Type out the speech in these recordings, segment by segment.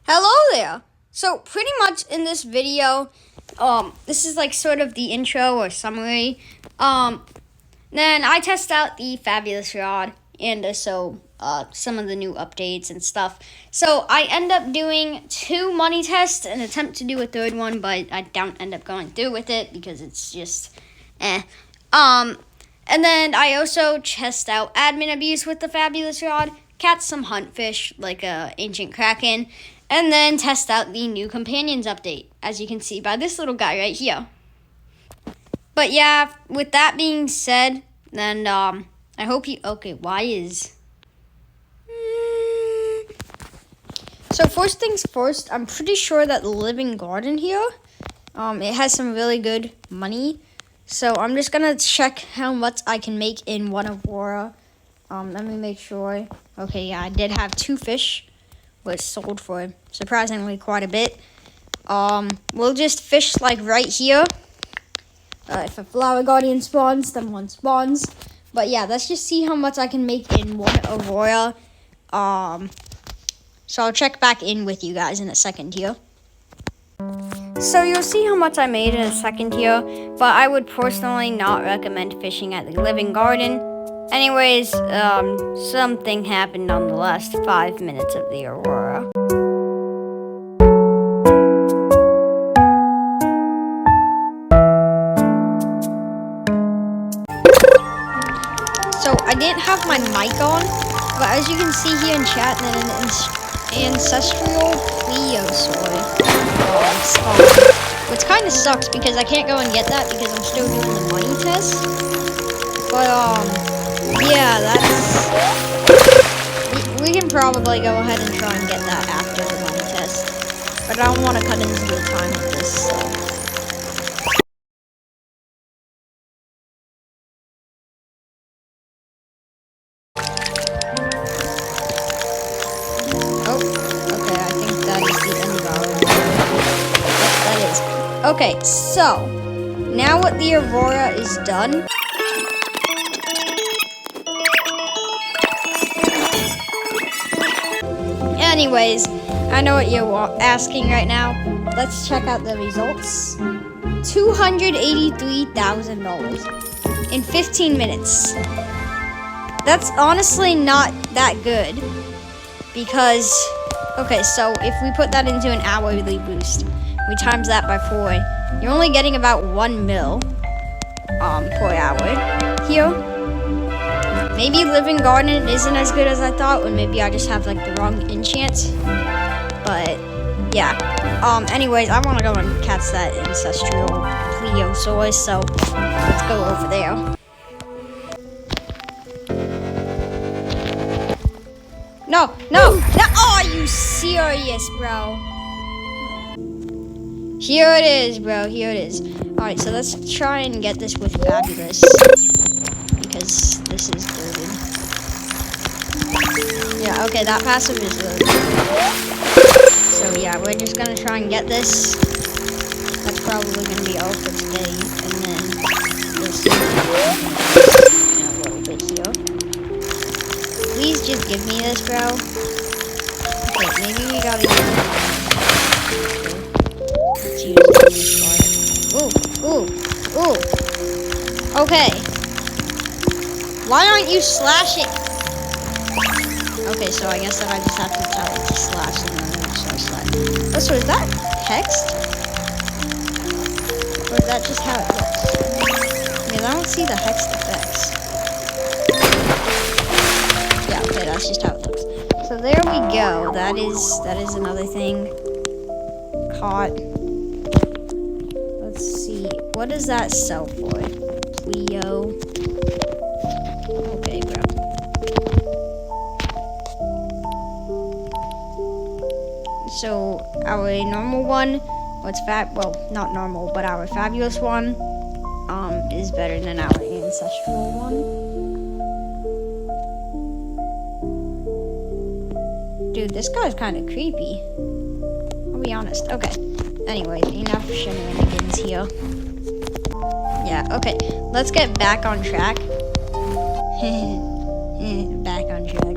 Hello there. So pretty much in this video, this is like sort of the intro or summary. Then I test out the fabulous rod and some of the new updates and stuff. So I end up doing 2 money tests and attempt to do a third one, but I don't end up going through with it because it's just and then I also test out admin abuse with the fabulous rod, catch some hunt fish like ancient Kraken, and then test out the new companions update, as you can see by this little guy right here. But yeah, with that being said, then I hope you... Okay, why is... So first things first, I'm pretty sure that the living garden here, it has some really good money. So I'm just gonna check how much I can make in one Aurora. Let me make sure. Okay, yeah, I did have 2 fish, which sold for surprisingly quite a bit. We'll just fish like right here. If a flower guardian spawns, then one spawns. But yeah, let's just see how much I can make in one Aurora. So I'll check back in with you guys in a second here. So you'll see how much I made in a second here, but I would personally not recommend fishing at the living garden. Anyways, something happened on the last 5 minutes of the Aurora. So I didn't have my mic on, but as you can see here in chat, an ancestral plesiosaur which kind of sucks because I can't go and get that because I'm still doing the money test. But yeah, that's... We can probably go ahead and try and get that after the money test. But I don't want to cut into the time of this, so... Okay, so now what the Aurora is done. Anyways, I know what you're asking right now. Let's check out the results. $283,000 in 15 minutes. That's honestly not that good because, okay, so if we put that into an hourly boost, we times that by 4, you're only getting about 1 mil per hour here. Maybe living garden isn't as good as I thought, or maybe I just have like the wrong enchant. But yeah. Anyways, I want to go and catch that ancestral plesiosaur, so let's go over there. No! Oh, are you serious, bro? Here it is, bro. Here it is. Alright, so let's try and get this with Fabulous. Because this is dirty. Yeah, okay, that passive is loaded. So yeah, we're just gonna try and get this. That's probably gonna be all for today. And then we'll see in a little bit here. Please just give me this, bro. Okay, maybe we gotta use it. Ooh. Okay. Why aren't you slashing? Okay, so I guess that I just have to tell it to slash and then it'll start slashing. Oh, so is that hexed? Or is that just how it looks? Because I don't see the hexed effects. Yeah, okay, that's just how it looks. So there we go. That is another thing. Caught. Let's see. What does that sell for? Pleo. Okay, bro. So our normal one, well, not normal, but our fabulous one, is better than our ancestral one. Dude, this guy's kind of creepy. I'll be honest. Okay. Anyway, enough shenanigans here. Yeah, okay. Let's get back on track. Back on track.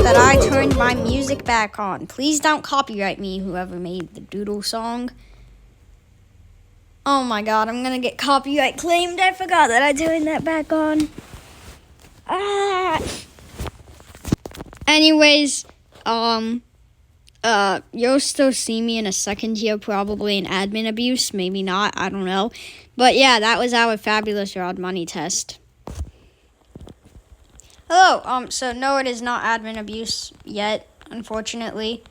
forgot that I turned my music back on. Please don't copyright me, whoever made the doodle song. Oh my god, I'm gonna get copyright claimed. I forgot that I turned that back on. Anyways, you'll still see me in a second here, probably in admin abuse, maybe not, I don't know. But yeah, that was our Fabulous Rod money test. Hello, so no, it is not admin abuse yet, unfortunately.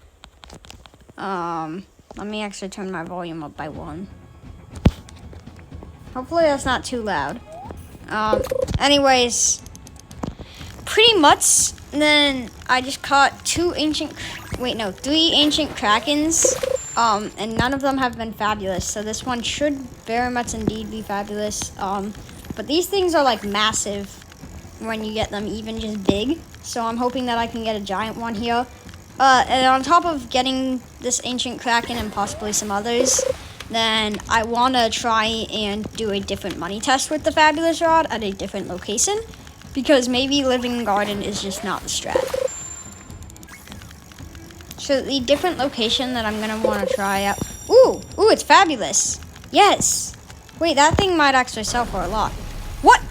Let me actually turn my volume up by 1. Hopefully that's not too loud. Anyways, pretty much, then I just caught 3 ancient Krakens, and none of them have been fabulous, so this one should very much indeed be fabulous. But these things are like massive when you get them even just big, so I'm hoping that I can get a giant one here. And on top of getting this ancient Kraken and possibly some others, then I want to try and do a different money test with the Fabulous Rod at a different location, because maybe Living Garden is just not the strat. So the different location that I'm going to want to try out... Ooh, it's fabulous. Yes. Wait, that thing might actually sell for a lot. What?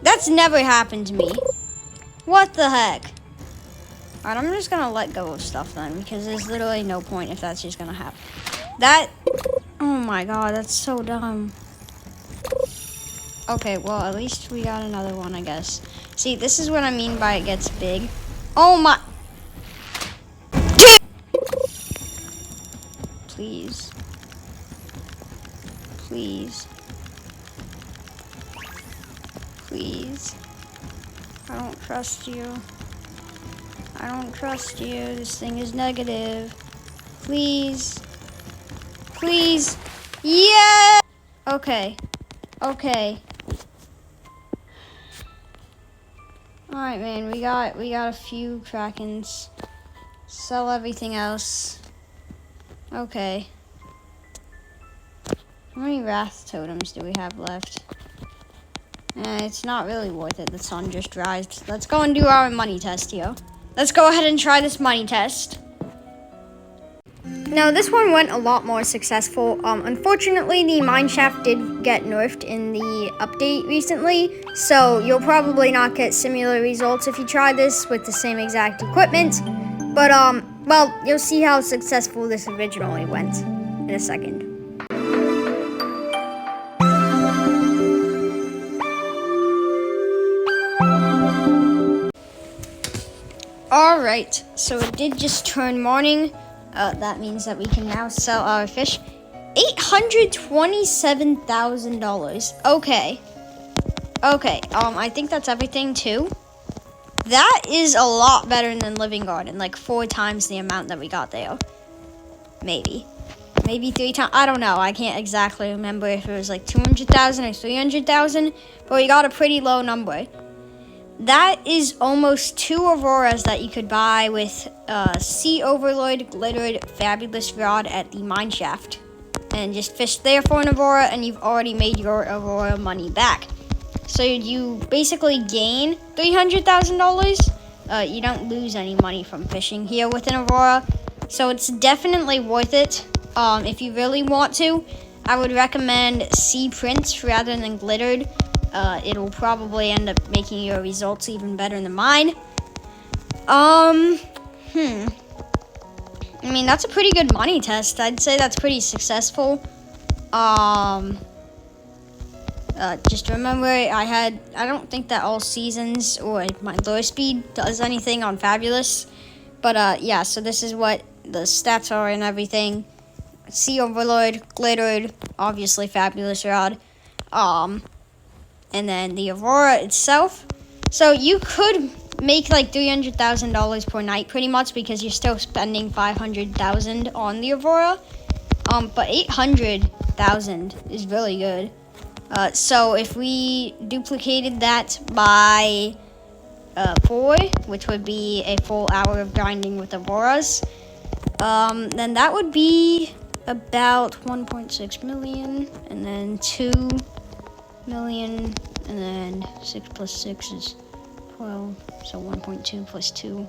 That's never happened to me. What the heck? Alright, I'm just gonna let go of stuff then, because there's literally no point if that's just gonna happen. Oh my god, that's so dumb. Okay, well, at least we got another one, I guess. See, this is what I mean by it gets big. Oh my... Please. Please. Please. I don't trust you. I don't trust you. This thing is negative. Please. Please. Yeah! Okay. Okay. Alright, man. We got a few Krakens. Sell everything else. Okay. How many Wrath Totems do we have left? It's not really worth it. The sun just rised. Let's go and do our money test here. Let's go ahead and try this money test. Now, this one went a lot more successful. Unfortunately, the mineshaft did get nerfed in the update recently, so you'll probably not get similar results if you try this with the same exact equipment. But, well, you'll see how successful this originally went in a second. Alright, so it did just turn morning. That means that we can now sell our fish. $827,000. Okay. Okay, I think that's everything too. That is a lot better than Living Garden, like 4 times the amount that we got there. Maybe 3 times. I don't know. I can't exactly remember if it was like 200,000 or 300,000, but we got a pretty low number. That is almost 2 Auroras that you could buy with Sea Overlord Glittered Fabulous Rod at the mineshaft. And just fish there for an Aurora, and you've already made your Aurora money back. So you basically gain $300,000. You don't lose any money from fishing here with an Aurora. So it's definitely worth it. If you really want to, I would recommend Sea Prince rather than Glittered. It'll probably end up making your results even better than mine. I mean, that's a pretty good money test. I'd say that's pretty successful. Just remember, I don't think that all seasons or my lure speed does anything on Fabulous. But, yeah, so this is what the stats are and everything. Sea Overlord, Glittered, obviously Fabulous Rod. And then the Aurora itself. So you could make like $300,000 per night pretty much, because you're still spending $500,000 on the Aurora. But $800,000 is really good. So if we duplicated that by 4, which would be a full hour of grinding with Auroras, then that would be about 1.6 million, and then 2 million, and then 6 plus 6 is 12, so 1.2 plus 2.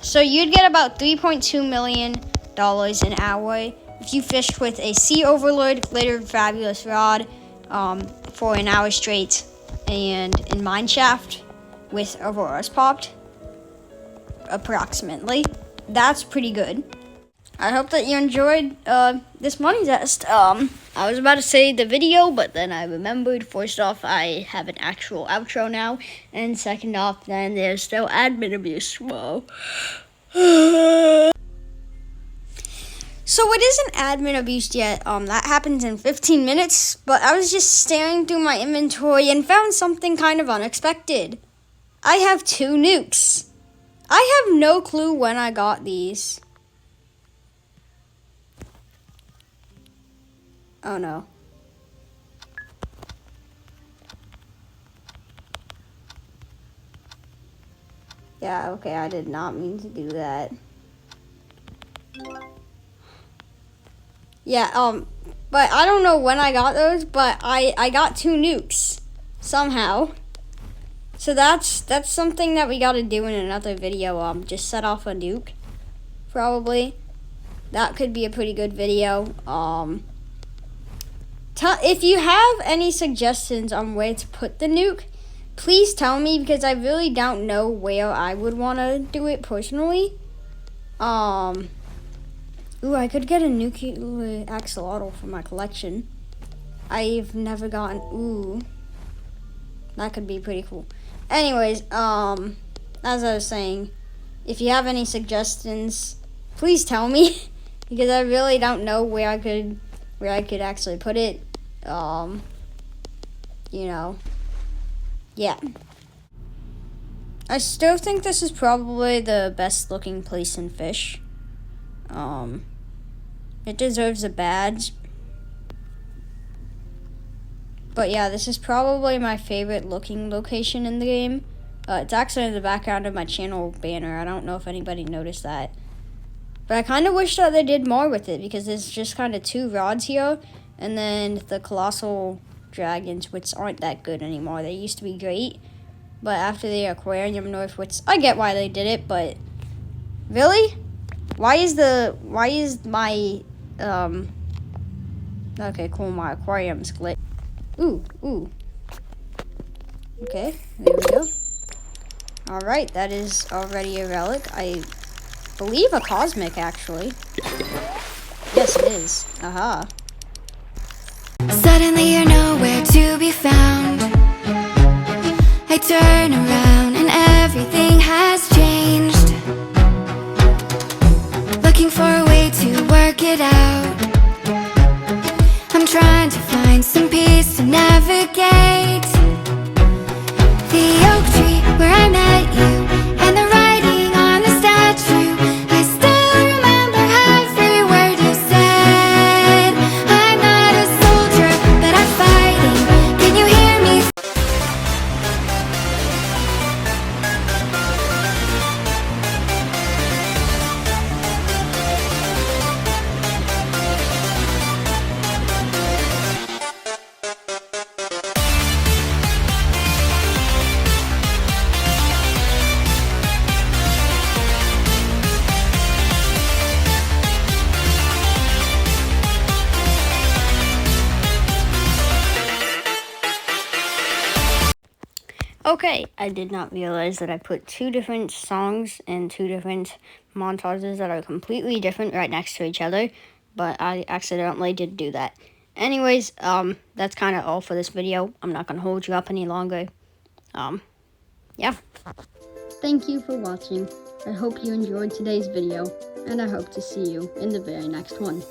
So you'd get about $3.2 million an hour if you fished with a Sea Overlord glittered fabulous rod for an hour straight, and in Mineshaft with Auroras popped, approximately. That's pretty good. I hope that you enjoyed this money test. I was about to say the video, but then I remembered, first off, I have an actual outro now, and second off, then there's still admin abuse. Whoa. So it isn't admin abuse yet. That happens in 15 minutes, but I was just staring through my inventory and found something kind of unexpected. I have 2 nukes. I have no clue when I got these. Oh no. Yeah, okay, I did not mean to do that. Yeah, but I don't know when I got those, but I got 2 nukes somehow. So that's something that we gotta do in another video. Just set off a nuke, probably. That could be a pretty good video. If you have any suggestions on where to put the nuke, please tell me, because I really don't know where I would want to do it personally. Ooh, I could get a nuclear axolotl for my collection. I've never gotten, ooh. That could be pretty cool. Anyways, as I was saying, if you have any suggestions, please tell me, because I really don't know where I could actually put it. You know, yeah. I still think this is probably the best looking place in Fish. It deserves a badge. But yeah, this is probably my favorite looking location in the game. It's actually in the background of my channel banner. I don't know if anybody noticed that. But I kind of wish that they did more with it, because there's just kind of 2 rods here. And then the colossal dragons, which aren't that good anymore. They used to be great. But after the aquarium nerf, which I get why they did it, but really? Why is my, okay, cool, my aquarium's glitched. Ooh. Okay, there we go. Alright, that is already a relic. I believe a cosmic, actually. Yes, it is. Aha. Suddenly you're nowhere to be found. I turn around and everything has changed. Looking for a way to work it out. I'm trying to find some peace to navigate. The oak tree where I met you, and the writing on the statue. I still remember every word you said. I'm not a soldier, but I'm fighting. Can you hear me? Okay, I did not realize that I put 2 different songs and 2 different montages that are completely different right next to each other, but I accidentally did do that. Anyways, that's kind of all for this video. I'm not going to hold you up any longer. Yeah. Thank you for watching. I hope you enjoyed today's video, and I hope to see you in the very next one.